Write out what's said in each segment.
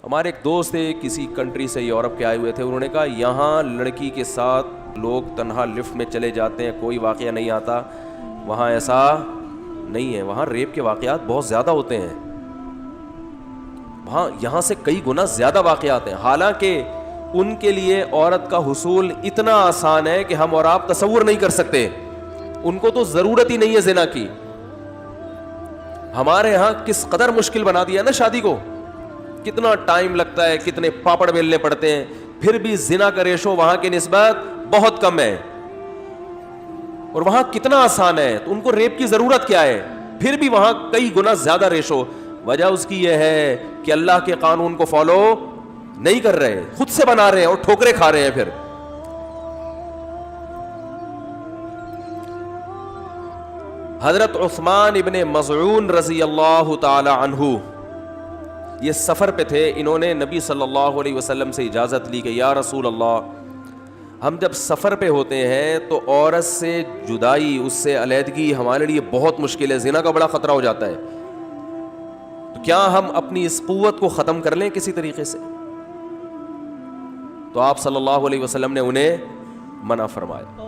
ہمارے ایک دوست تھے کسی کنٹری سے یورپ کے آئے ہوئے تھے, انہوں نے کہا یہاں لڑکی کے ساتھ لوگ تنہا لفٹ میں چلے جاتے ہیں, کوئی واقعہ نہیں آتا, وہاں ایسا نہیں ہے, وہاں ریپ کے واقعات بہت زیادہ ہوتے ہیں, وہاں یہاں سے کئی گنا زیادہ واقعات ہیں. حالانکہ ان کے لیے عورت کا حصول اتنا آسان ہے کہ ہم اور آپ تصور نہیں کر سکتے, ان کو تو ضرورت ہی نہیں ہے زنا کی. ہمارے ہاں کس قدر مشکل بنا دیا نا شادی کو, کتنا ٹائم لگتا ہے, کتنے پاپڑ بیلنے پڑتے ہیں, پھر بھی زنا کا ریشو وہاں کی نسبت بہت کم ہے, اور وہاں کتنا آسان ہے, تو ان کو ریپ کی ضرورت کیا ہے, پھر بھی وہاں کئی گنا زیادہ ریشو. وجہ اس کی یہ ہے کہ اللہ کے قانون کو فالو نہیں کر رہے, خود سے بنا رہے ہیں اور ٹھوکریں کھا رہے ہیں. پھر حضرت عثمان ابن مظعون رضی اللہ تعالی عنہ یہ سفر پہ تھے, انہوں نے نبی صلی اللہ علیہ وسلم سے اجازت لی کہ یا رسول اللہ, ہم جب سفر پہ ہوتے ہیں تو عورت سے جدائی, اس سے علیحدگی ہمارے لیے بہت مشکل ہے, زنا کا بڑا خطرہ ہو جاتا ہے, تو کیا ہم اپنی اس قوت کو ختم کر لیں کسی طریقے سے؟ تو آپ صلی اللہ علیہ وسلم نے انہیں منع فرمایا,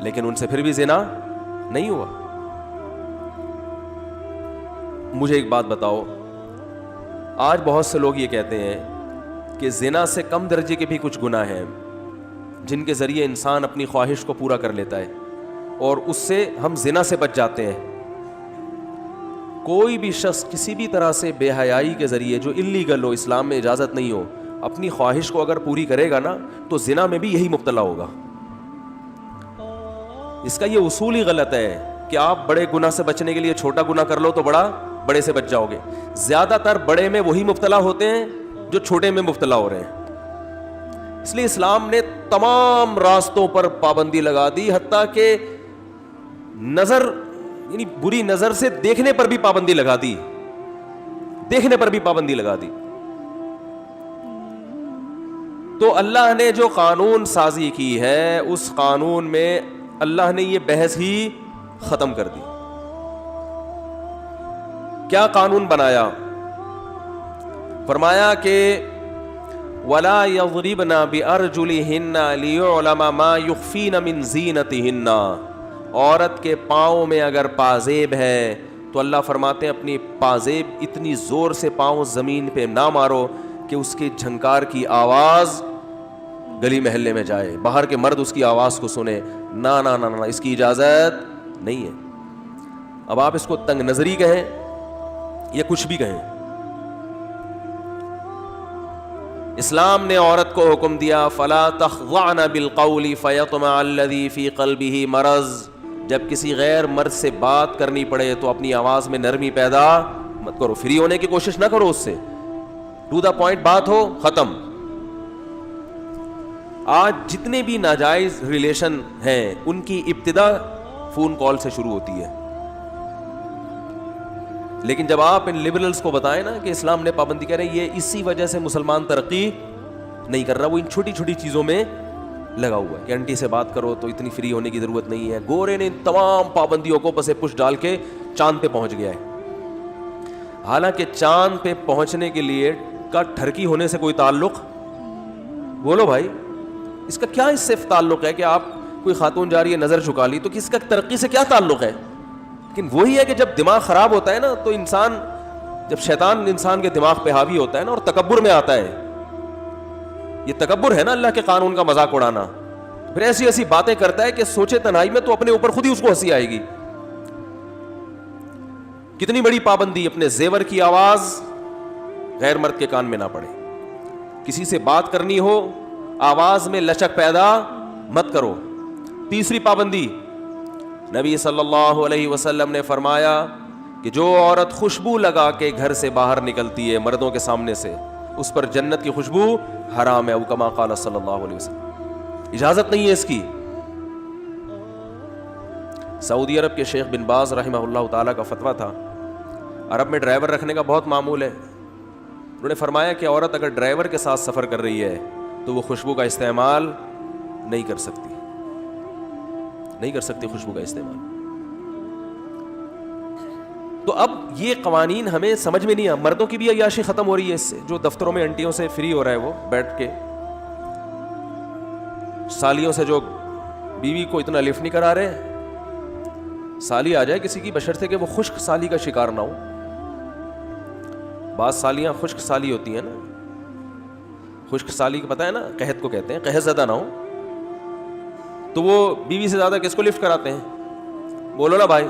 لیکن ان سے پھر بھی زنا نہیں ہوا. مجھے ایک بات بتاؤ, آج بہت سے لوگ یہ کہتے ہیں کہ زنا سے کم درجے کے بھی کچھ گناہ ہیں جن کے ذریعے انسان اپنی خواہش کو پورا کر لیتا ہے, اور اس سے ہم زنا سے بچ جاتے ہیں. کوئی بھی شخص کسی بھی طرح سے بے حیائی کے ذریعے, جو اللیگل ہو, اسلام میں اجازت نہیں ہو, اپنی خواہش کو اگر پوری کرے گا نا تو زنا میں بھی یہی مبتلا ہوگا. اس کا یہ اصول ہی غلط ہے کہ آپ بڑے گناہ سے بچنے کے لیے چھوٹا گناہ کر لو تو بڑے سے بچ جاؤ گے. زیادہ تر بڑے میں وہی مبتلا ہوتے ہیں جو چھوٹے میں مبتلا ہو رہے ہیں. اس لیے اسلام نے تمام راستوں پر پابندی لگا دی, حتیٰ کہ نظر یعنی بری نظر سے دیکھنے پر بھی پابندی لگا دی, دیکھنے پر بھی پابندی لگا دی. تو اللہ نے جو قانون سازی کی ہے اس قانون میں اللہ نے یہ بحث ہی ختم کر دی. کیا قانون بنایا؟ فرمایا کہ وَلَا يَضْرِبْنَ بِأَرْجُلِهِنَّ لِيُعْلَمَ مَا يُخْفِينَ مِنْ زِينَتِهِنَّ. عورت کے پاؤں میں اگر پازیب ہے تو اللہ فرماتے ہیں اپنی پازیب اتنی زور سے پاؤں زمین پہ نہ مارو کہ اس کی جھنکار کی آواز گلی محلے میں جائے, باہر کے مرد اس کی آواز کو سنے. نا نا نا نا, اس کی اجازت نہیں ہے. اب آپ اس کو تنگ نظری کہیں یا کچھ بھی کہیں, اسلام نے عورت کو حکم دیا فلا تخضعن بالقول فیطمع الذی فی قلبہ مرض. جب کسی غیر مرد سے بات کرنی پڑے تو اپنی آواز میں نرمی پیدا مت کرو, فری ہونے کی کوشش نہ کرو, اس سے ٹو دا پوائنٹ بات ہو, ختم. آج جتنے بھی ناجائز ریلیشن ہیں ان کی ابتدا فون کال سے شروع ہوتی ہے, لیکن جب آپ ان لبرلز کو بتائیں نا کہ اسلام نے پابندی کر رہے ہیں, یہ اسی وجہ سے مسلمان ترقی نہیں کر رہا, وہ ان چھوٹی چھوٹی چیزوں میں لگا ہوا ہے کہ آنٹی سے بات کرو تو اتنی فری ہونے کی ضرورت نہیں ہے. گورے نے ان تمام پابندیوں کو پسے پش ڈال کے چاند پہ پہنچ گیا ہے. حالانکہ چاند پہ پہنچنے کے لیے کا ٹھرکی ہونے سے کوئی تعلق, بولو بھائی, اس کا کیا اس سے تعلق ہے کہ آپ کوئی خاتون جا رہی ہے نظر جھکا لی, تو کس کا ترقی سے کیا تعلق ہے؟ لیکن وہی ہے کہ جب دماغ خراب ہوتا ہے نا تو انسان, جب شیطان انسان کے دماغ پہ حاوی ہوتا ہے نا اور تکبر میں آتا ہے, یہ تکبر ہے نا اللہ کے قانون کا مذاق اڑانا, پھر ایسی ایسی باتیں کرتا ہے کہ سوچے تنہائی میں تو اپنے اوپر خود ہی اس کو ہنسی آئے گی. کتنی بڑی پابندی, اپنے زیور کی آواز غیر مرد کے کان میں نہ پڑے. کسی سے بات کرنی ہو آواز میں لچک پیدا مت کرو. تیسری پابندی, نبی صلی اللہ علیہ وسلم نے فرمایا کہ جو عورت خوشبو لگا کے گھر سے باہر نکلتی ہے مردوں کے سامنے سے, اس پر جنت کی خوشبو حرام ہے, او کما قال صلی اللہ علیہ وسلم, اجازت نہیں ہے اس کی. سعودی عرب کے شیخ بن باز رحمہ اللہ تعالیٰ کا فتویٰ تھا, عرب میں ڈرائیور رکھنے کا بہت معمول ہے. انہوں نے فرمایا کہ عورت اگر ڈرائیور کے ساتھ سفر کر رہی ہے تو وہ خوشبو کا استعمال نہیں کر سکتی, نہیں کر سکتی خوشبو کا استعمال. تو اب یہ قوانین ہمیں سمجھ میں نہیں آ. مردوں کی بھی عیاشی ختم ہو رہی ہے اس سے, جو دفتروں میں انٹیوں سے فری ہو رہا ہے وہ بیٹھ کے, سالیوں سے جو بیوی کو اتنا لفٹ نہیں کرا رہے, سالی آ جائے کسی کی بشرطے کہ وہ خشک سالی کا شکار نہ ہو. بعض سالیاں خشک سالی ہوتی ہیں نا, خشک سالی پتہ ہے نا, قحط کو کہتے ہیں, قحط زدہ نہ ہو تو وہ بیوی سے زیادہ کس کو لفٹ کراتے ہیں؟ بولو نا بھائی.